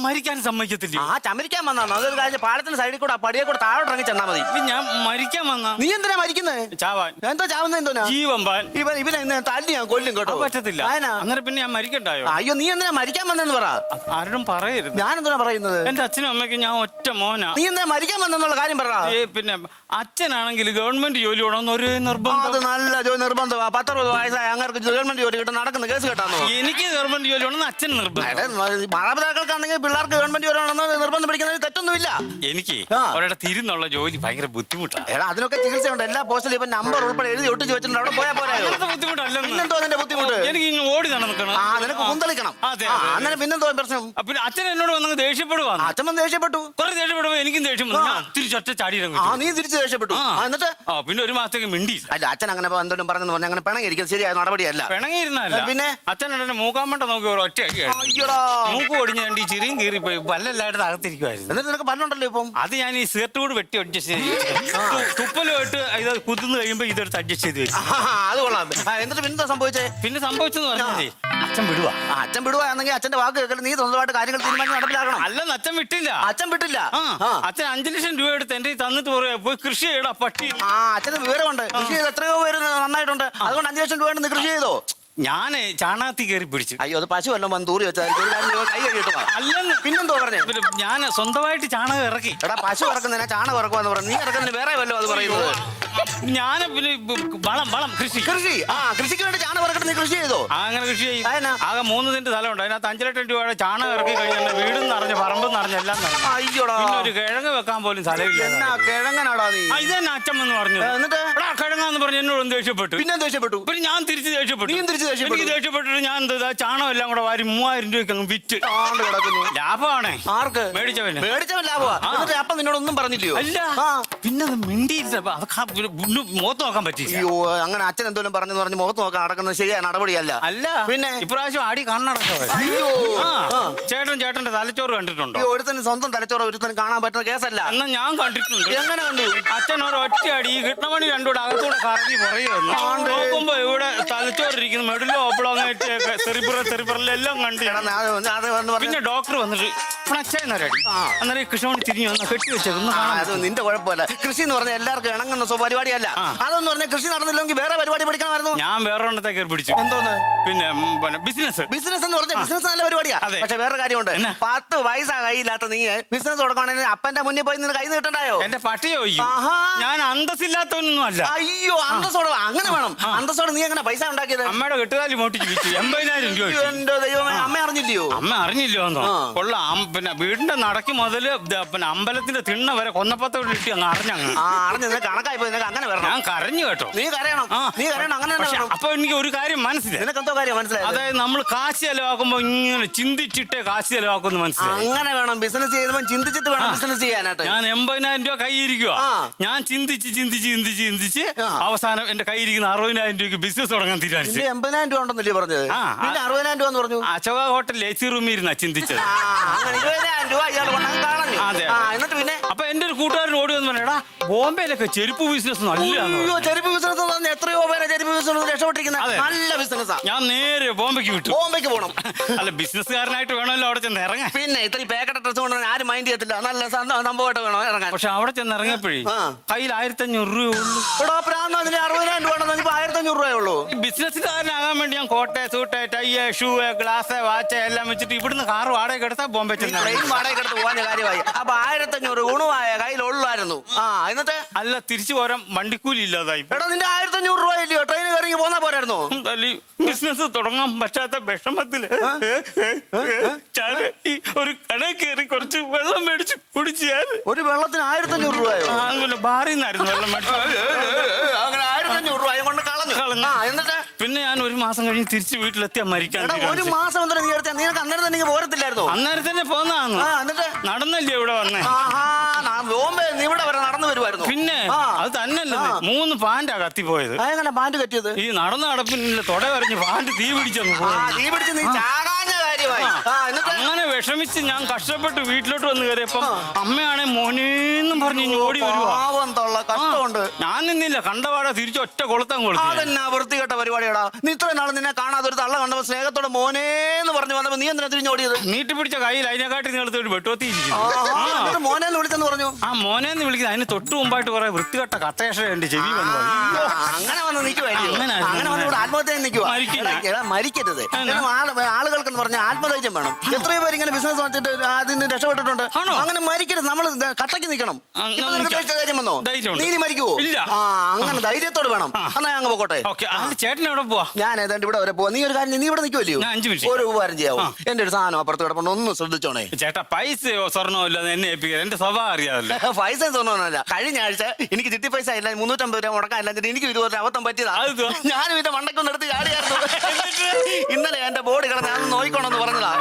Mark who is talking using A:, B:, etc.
A: മരിക്കാൻ സമ്മതിക്കത്തില്ല.
B: ആ ചമരിക്കാൻ വന്നാണ് അതൊരു കാര്യം. പാലത്തിന്റെ സൈഡിൽ കൂടെ പടിയെ കൂടെ താഴോട്ട് ഇറങ്ങി ചെന്നാ മതി.
A: ഞാൻ മരിക്കാൻ വന്ന.
B: നീ എന്തിനാ മരിക്കുന്നത്?
A: ചാവാൻ.
B: എന്താ ചാവുന്ന? എന്തോനാ
A: ജീവൻ പാൻ.
B: ഇവനെ തല്ലി ഞാൻ കൊല്ലും കേട്ടോ.
A: പറ്റത്തില്ല. അന്നേരം പിന്നെ ഞാൻ മരിക്കണ്ടായോ?
B: അയ്യോ നീ എന്തിനാ മരിക്കാൻ വന്നെന്ന് പറ.
A: ആരോടും പറയരുത്.
B: ഞാൻ എന്തിനാ പറയുന്നത്?
A: എന്റെ അച്ഛനും അമ്മയ്ക്കും ഞാൻ ഒറ്റ മോനാ.
B: നീ എന്തിനാ മരിക്കാൻ വന്നെന്നുള്ള കാര്യം പറ.
A: പിന്നെ അച്ഛനാണെങ്കിൽ ഗവൺമെന്റ് ജോലി വേണമെന്ന് ഒരു നിർബന്ധം.
B: അത് നല്ല നിർബന്ധമാ. 10-60 വയസ്സായ അങ്ങനെ ഗവൺമെന്റ് ജോലി കിട്ടും നടക്കുന്ന കേസ് കേട്ടാന്നോ?
A: എനിക്ക് ഗവൺമെന്റ് ജോലി വേണമെന്ന് അച്ഛൻ നിർബന്ധം.
B: മാതാപിതാക്കൾക്കാണെങ്കിൽ പിള്ളേർക്ക് ഗവൺമെന്റ് ജോലി വേണമെന്ന് നിർബന്ധം പിടിക്കുന്നതിൽ തെറ്റൊന്നുമില്ല.
A: എനിക്ക് അവരുടെ തിരുന്നുള്ള ജോലി ഭയങ്കര ബുദ്ധിമുട്ടാണ്.
B: അതിനൊക്കെ ചികിത്സയുണ്ട്. എല്ലാ പോസ്റ്റിലും ഇപ്പൊ നമ്പർ ഉൾപ്പെടെ എഴുതി ഒട്ടിച്ച് വെച്ചിട്ടുണ്ട്. അവിടെ പോയാൽ പോരായോ?
A: ബുദ്ധിമുട്ടല്ലോ.
B: പിന്നെന്തോ അതിന്റെ ബുദ്ധിമുട്ട്?
A: എനിക്ക് ഇങ്ങനെ ഓടി നടക്കണം.
B: നിനക്ക് കുന്തളിക്കണം. അങ്ങനെ പിന്നെന്തോ പ്രശ്നം?
A: പിന്നെ അച്ഛൻ എന്നോട് വന്ന് ദേഷ്യപ്പെടുവാ.
B: അച്ഛൻ ദേഷ്യപ്പെട്ടു.
A: കുറെ ദേഷ്യപ്പെടുമ്പോ എനിക്കും ദേഷ്യം തിരിച്ചൊറ്റ ചാടി.
B: നീ തിരിച്ച് ദേഷ്യപ്പെട്ടു. എന്നിട്ട്
A: പിന്നെ ഒരു മാസത്തേക്ക് മിണ്ടി.
B: അല്ല അച്ഛൻ അങ്ങനെ എന്തെങ്കിലും പറഞ്ഞു പറഞ്ഞാൽ അങ്ങനെ പിണങ്ങിയിരിക്കും. ശരിയായ നടപടിയല്ല.
A: പിണങ്ങിയിരുന്നല്ല. പിന്നെ അച്ഛൻ എന്നെ മൂക്കാമ്പട്ട നോക്കി ഒറ്റ മൂക്ക് ഒടിഞ്ഞ് രണ്ട് ഈ ചിരിയും കീറിപ്പോയി പല്ലെല്ലായിട്ട് അകത്തിരിക്കുവായിരുന്നു.
B: എന്നിട്ട് നിനക്ക് പല്ലുണ്ടല്ലോ ഇപ്പം.
A: അത് ഞാൻ ഈ സിഗരറ്റ് കൂടി വെട്ടി അഡ്ജസ്റ്റ് ചെയ്ത് തുപ്പലുമായിട്ട് ഇത് കുത്തുന്ന് കഴിയുമ്പോ ഇതെടുത്ത് അഡ്ജസ്റ്റ് ചെയ്ത് വെച്ചു.
B: അത് കൊള്ളാം. എന്നിട്ട് പിന്നെ സംഭവിച്ചേ?
A: പിന്നെ സംഭവിച്ചെന്ന് പറഞ്ഞാൽ അച്ഛൻ വിടുവാ.
B: അച്ഛൻ വിടുവാണെങ്കിൽ അച്ഛന്റെ വാക്ക് കേൾക്കൽ നീ സ്വന്തമായിട്ട് കാര്യങ്ങൾ തീരുമാനിച്ച് നടപ്പിലാക്കണം.
A: അല്ലെന്ന് അച്ഛൻ വിട്ടില്ല.
B: അച്ഛൻ വിട്ടില്ല.
A: അച്ഛൻ 5 ലക്ഷം രൂപ എടുത്ത് എന്റെ തന്നിട്ട് പറയാ പോയി കൃഷി ചെയ്യടാ പട്ടി.
B: അച്ഛന് വിവരമുണ്ട്. കൃഷി ചെയ്ത് എത്രയോ പേര് നന്നായിട്ടുണ്ട്. അതുകൊണ്ട് 5 ലക്ഷം രൂപ കൃഷി ചെയ്തോ?
A: ഞാന് ചാണകത്തി കയറി പിടിച്ചു.
B: അയ്യോ അത് പശു വല്ലതും വന്ന് തൂറി വെച്ചാൽ കൈ കഴിയിട്ടു.
A: അല്ലെന്ന്
B: പിന്നെന്തോ പറഞ്ഞേ?
A: ഞാൻ സ്വന്തമായിട്ട് ചാണകം ഇറക്കി.
B: എടാ പശു ഇറക്കുന്നതിനെ ചാണകം ഇറക്കുവാന്ന് പറഞ്ഞു. നീ ഇറക്കുന്നതിന് വേറെ വല്ലോ അത് പറയുന്നത്?
A: ഞാൻ പിന്നെ വളം കൃഷി
B: കൃഷിക്ക് വേണ്ടി ചാണകം ഇറക്കിട്ട് നീ കൃഷി ചെയ്തോ?
A: അങ്ങനെ കൃഷി ചെയ്യും. ആകെ 3 സെന്റ് സ്ഥലമുണ്ട്. അതിനകത്ത് 5 ലക്ഷം രൂപയുടെ ചാണകം ഇറക്കി കഴിഞ്ഞാൽ വീടും നിറഞ്ഞ് പറമ്പും നിറഞ്ഞ് എല്ലാം നിറഞ്ഞു.
B: അയ്യോടാ
A: ഒരു കിഴങ്ങ് വെക്കാൻ പോലും സ്ഥലമില്ല.
B: എന്നാ കിഴങ്ങനാടാ നീ?
A: ഇതെന്നെ അച്ഛൻ എന്ന് പറഞ്ഞു. എന്നിട്ട് കിഴങ്ങാന്ന് പറഞ്ഞ് എന്നോട് ദേഷ്യപ്പെട്ടു.
B: പിന്നെ ദേഷ്യപ്പെട്ടു.
A: പിന്നെ ഞാൻ തിരിച്ച് ദേഷ്യപ്പെട്ടു.
B: എനിക്ക്
A: ദേഷ്യപ്പെട്ടിട്ട് ഞാൻ എന്താ ചാണകം എല്ലാം കൂടെ വാരി 3000 രൂപയ്ക്ക് അങ്ങ് വിറ്റ് ലാഭമാണേ.
B: ആർക്ക്?
A: മേടിച്ചവൻ
B: ലാഭമാണ്. അപ്പം നിന്നോടൊന്നും പറഞ്ഞില്ലയോ?
A: അല്ല പിന്നെ അത് മിണ്ടിയില്ല. മുഖത്ത് നോക്കാൻ പറ്റില്ല.
B: അയ്യോ അങ്ങനെ അച്ഛൻ എന്തോലും പറഞ്ഞു പറഞ്ഞ് മുഖത്ത് നോക്കാൻ നടക്കുന്നത് ശരിയായ നടപടിയല്ല.
A: അല്ല പിന്നെ ഇപ്രാവശ്യം ആടി കണ്ണടച്ചവൻ.
B: അയ്യോ
A: ചേട്ടന്റെ തലച്ചോറ് കണ്ടിട്ടുണ്ടോ?
B: ഒരുത്തന് സ്വന്തം തലച്ചോറ് ഒരുത്തന് കാണാൻ പറ്റുന്ന കേസല്ല.
A: എന്നാ ഞാൻ കണ്ടിട്ടുണ്ട്.
B: എങ്ങനെ കണ്ടു?
A: അച്ഛൻ ഒരു ഒറ്റ അടി ഈ കിട്ടമണി രണ്ടുകൂടെ അകത്തൂടെ കറങ്ങി പുറകെ വന്നു. നോക്കുമ്പോ ഇവിടെ തലച്ചോറിരിക്കുന്നു മെഡലോ എല്ലാം കണ്ടു. പിന്നെ ഡോക്ടർ വന്നിട്ട് അച്ഛനടി അന്നേരം കൃഷ്ണമണി തിരിഞ്ഞു വന്ന കെട്ടി വെച്ചത്.
B: അത് നിന്റെ കുഴപ്പമില്ല. കൃഷി എന്ന് പറഞ്ഞാൽ എല്ലാവർക്കും ഇണങ്ങുന്ന പരിപാടിയല്ല. അതെന്ന് പറഞ്ഞാൽ കൃഷി നടന്നില്ലെങ്കിൽ വേറെ പരിപാടി പഠിക്കണമായിരുന്നു.
A: ഞാൻ വേറെ ഒന്നത്തെ കയറി പിടിച്ചു.
B: എന്തോന്ന്?
A: പിന്നെ ബിസിനസ്
B: എന്ന് പറഞ്ഞാൽ ബിസിനസ് നല്ല പരിപാടിയാ. പക്ഷെ വേറെ കാര്യമുണ്ട്. 10 പൈസ കയ്യില്ലാത്ത നീ ബിസിനസ് കൊടുക്കുകയാണെങ്കിൽ അപ്പന്റെ മുന്നിൽ പോയി നിന്ന് കൈ നീട്ടണ്ടായോ?
A: എന്റെ പട്ടി ചോദിക്കും. ഞാൻ അന്തസ്സില്ലാത്തൊന്നും അല്ല.
B: അയ്യോ അന്തസ്സോടെ അങ്ങനെ വേണം. അന്തസ്സോടെ നീ എങ്ങനെ പൈസ ഉണ്ടാക്കിയത്?
A: അമ്മയുടെ കെട്ടുകാലി മോട്ടിച്ച് വിറ്റു 80,000 രൂപ.
B: എന്റെ ദൈവമേ അമ്മ അറിഞ്ഞില്ലയോ?
A: അമ്മ അറിഞ്ഞില്ലോന്നോ? കൊള്ളാം. പിന്നെ വീടിന്റെ നടക്ക് മുതല് പിന്നെ അമ്പലത്തിന്റെ തിണ്ണ വരെ കൊന്നപ്പത്തോട് ഇട്ടി അങ്ങ് അറിഞ്ഞങ്ങ്
B: അറിഞ്ഞ കണക്കായി പോയി. അങ്ങനെ വരണം.
A: ഞാൻ കരഞ്ഞു കേട്ടോ.
B: നീ കരയണം. അങ്ങനെ.
A: അപ്പൊ എനിക്ക് ഒരു കാര്യം മനസ്സിലായി.
B: നിനക്ക് എന്തോ കാര്യം മനസ്സിലായി?
A: അതായത് നമ്മൾ കാശ് ചെലവാക്കുമ്പോ ഇങ്ങനെ ചിന്തിച്ചിട്ടേ കാശ് ചെലവാക്കുന്നു മനസ്സിലായി.
B: അങ്ങനെ വേണം ബിസിനസ് ചെയ്യുമ്പോൾ ചിന്തിച്ചിട്ട് വേണം ബിസിനസ് ചെയ്യാനായിട്ട്.
A: ഞാൻ 80,000 രൂപ കൈയിരിക്കുക. ഞാൻ ചിന്തിച്ച് അവസാനം എന്റെ കൈയിരിക്കുന്ന 60,000 രൂപയ്ക്ക് ബിസിനസ് തുടങ്ങാൻ തീരുമാനിച്ചു.
B: 80,000 രൂപ ഉണ്ടെന്നല്ലേ പറഞ്ഞത്? 60,000 രൂപ എന്ന് പറഞ്ഞു.
A: അശോക ഹോട്ടൽ എസി റൂമിൽ ഇരുന്നാ ചിന്തിച്ചത്.
B: 20,000 രൂപ ഇയാൾ കളഞ്ഞു. എന്നിട്ട് പിന്നെ
A: അപ്പൊ എന്റെ ഒരു കൂട്ടുകാരൻ ഓടി വന്നു പറഞ്ഞാ ബോംബെയിലൊക്കെ ചെരുപ്പ് ബിസിനസ് നല്ല.
B: ചെരുപ്പ് ബിസിനസ് എത്രയോ പേരെ ചെരുപ്പ് ബിസിനസ് രക്ഷപ്പെട്ടിരിക്കുന്നത് നല്ല ബിസിനസ്സാ.
A: ഞാൻ നേരെ ബോംബെക്ക് വിട്ടു.
B: ബോംബെക്ക് പോകണം.
A: അല്ല ബിസിനസ്സുകാരനായിട്ട് വേണമല്ലോ അവിടെ ചെന്ന് ഇറങ്ങാൻ.
B: പിന്നെ ഇത്രയും പാക്കറ്റ് ഡ്രസ് കൊണ്ട് ആരും മൈൻഡ് ചെയ്യത്തില്ല. നല്ല സംഭവമായിട്ട് വേണം ഇറങ്ങാൻ.
A: പക്ഷെ അവിടെ ചെന്ന് ഇറങ്ങിയപ്പോഴേ കയ്യിൽ 1,500 രൂപ ഉള്ളൂ.
B: 60,000 രൂപ ഉണ്ടെന്ന് 1,500 രൂപയുള്ളൂ.
A: ബിസിനസ്സുകാരനാകാൻ വേണ്ടി ഞാൻ coat suit tie shoe glass watch എല്ലാം വെച്ചിട്ട് ഇവിടുന്ന് കാർ വാടക എടുത്താൽ ബോംബെ ചെന്ന്
B: വാടക എടുത്ത് പോകാൻ കാര്യമായി. അപ്പൊ 1,500 ഗുണമായ കയ്യിലുള്ളായിരുന്നു. എന്നിട്ട്
A: അല്ല തിരിച്ചു പോരാൻ വണ്ടിക്കൂലി ഇല്ലാതായി.
B: എടാ നിന്റെ 1,500 രൂപ ഇല്ലയോ? ട്രെയിനിൽ ഇറങ്ങി പോന്നാ പോരായിരുന്നു?
A: ബിസിനസ് തുടങ്ങാൻ പറ്റാത്ത വിഷമത്തില് ഒരു കടയിൽ കയറി കുറച്ച് വെള്ളം മേടിച്ച് കുടിച്ച്
B: ഒരു വെള്ളത്തിന് 1,500 രൂപയോ?
A: അങ്ങനെ ബാറിൽ നിന്നായിരുന്നു വെള്ളം മേടിച്ചു.
B: അങ്ങനെ 1,500 രൂപ കൊണ്ട് കളഞ്ഞു. എന്നിട്ട്
A: പിന്നെ ഞാൻ 1 മാസം കഴിഞ്ഞ് തിരിച്ച് വീട്ടിലെത്തിയാ മരിക്കാൻ.
B: 1 മാസം നിനക്ക് അന്നേരം തന്നെ പോരത്തില്ലായിരുന്നു?
A: അന്നേരം തന്നെ പോന്നാന്ന്.
B: എന്നിട്ട്
A: നടന്നല്ലേ ഇവിടെ വന്നേ?
B: ബോംബെ ഇവിടെ വരെ നടന്നു വരുമായിരുന്നു.
A: പിന്നെ അത് തന്നെയല്ലേ 3 പാൻറ്റാ കത്തിപ്പോയത്.
B: പാൻറ് കത്തിയത്
A: ഈ നടന്ന നടപ്പിന് തൊട വരഞ്ഞ് പാൻറ് തീ പിടിച്ചു.
B: തീ പിടിച്ച് നീ ചാകാഞ്ഞ കാര്യം കാര്യമായി.
A: അങ്ങനെ വിഷമിച്ച് ഞാൻ കഷ്ടപ്പെട്ട് വീട്ടിലോട്ട് വന്ന് കയറിയപ്പം അമ്മയാണെ മോനേന്നും പറഞ്ഞ് ഓടി വരുവാ.
B: കഷ്ടമുണ്ട്.
A: ഞാൻ നിന്നില്ല, കണ്ടപാടെ തിരിച്ച് ഒറ്റ കൊളുത്താൻ കൊടുത്തു.
B: അതെന്നാ വൃത്തികെട്ട പരിപാടിയാടാ. നീ ഇത്രയും നാളെ നിന്നെ കാണാതെ ഒരു തള്ള കണ്ടപ്പോ സ്നേഹത്തോടെ മോനേന്ന് പറഞ്ഞു വന്നപ്പോ നീ എന്തിനാ തിരിഞ്ഞോടിയത്?
A: നീട്ടി പിടിച്ച കയ്യിൽ അതിനെക്കാട്ടി നീളത്ത് ഒരു വെട്ടുവത്തിയിരിക്കുന്നു.
B: മോനേന്ന് വിളിച്ചെന്ന് പറഞ്ഞു.
A: ആ മോനേന്ന് വിളിക്കുന്നത് അതിന് തൊട്ട് മുമ്പായിട്ട് കുറെ വൃത്തികെട്ട കത്തേഷ എന്റെ ചെവി വന്നു.
B: അങ്ങനെ വന്ന് നിൽക്കുവായിരിക്കും. അങ്ങനെ വന്ന് ഇവിടെ ആത്മഹത്യ നിൽക്കുവാ. മരിക്കരുത്. ആളുകൾക്കെന്ന് പറഞ്ഞാൽ ആത്മധൈര്യം വേണം. എത്രയോ പേര് ഇങ്ങനെ ബിസിനസ് വെച്ചിട്ട് അതിന് രക്ഷപ്പെട്ടിട്ടുണ്ട്. അങ്ങനെ മരിക്കരുത്. നമ്മൾ കട്ടയ്ക്ക് നിൽക്കണം. കാര്യം വന്നോ? നീ മരിക്കുവോ?
A: ഇല്ല.
B: അങ്ങനെ ധൈര്യത്തോട് വേണം. എന്നാ അങ്ങ് പോട്ടെ.
A: ചേട്ടൻ എവിടെ പോവാ?
B: ഞാൻ ഏതാണ്ട് ഇവിടെ വരെ പോവാ. നീ ഒരു കാര്യം, നീ ഇവിടെ നിൽക്കുമല്ലോ,
A: 5 മിനിറ്റ്
B: ഒരു ഉപകാരം ചെയ്യാവോ? എന്റെ ഒരു സാധനം അപ്പുറത്ത് കിടപ്പുണ്ട്, ഒന്ന് ശ്രദ്ധിച്ചോണേ.
A: ചേട്ടാ പൈസയോ സ്വർണ്ണോ ഇല്ലാതെ എന്നെ ഏൽപ്പിക്കുക. എന്റെ സ്വഭാവം അറിയാമല്ലോ.
B: പൈസ തോന്നണല്ല. കഴിഞ്ഞ ആഴ്ച എനിക്ക് ചിട്ടി പൈസ ഇല്ല, 350 രൂപ മുടക്കാനില്ല. എനിക്ക് ഇതുപോലെ അബദ്ധം പറ്റിയതാ. ഞാനും ഇതിന്റെ മണ്ടക്കൊന്നും എടുത്ത് ചാടിയായിരുന്നു. ഇന്നലെ എന്റെ ബോഡി കിടന്ന് ഞാൻ നോയിക്കോണെന്ന് പറഞ്ഞതാ.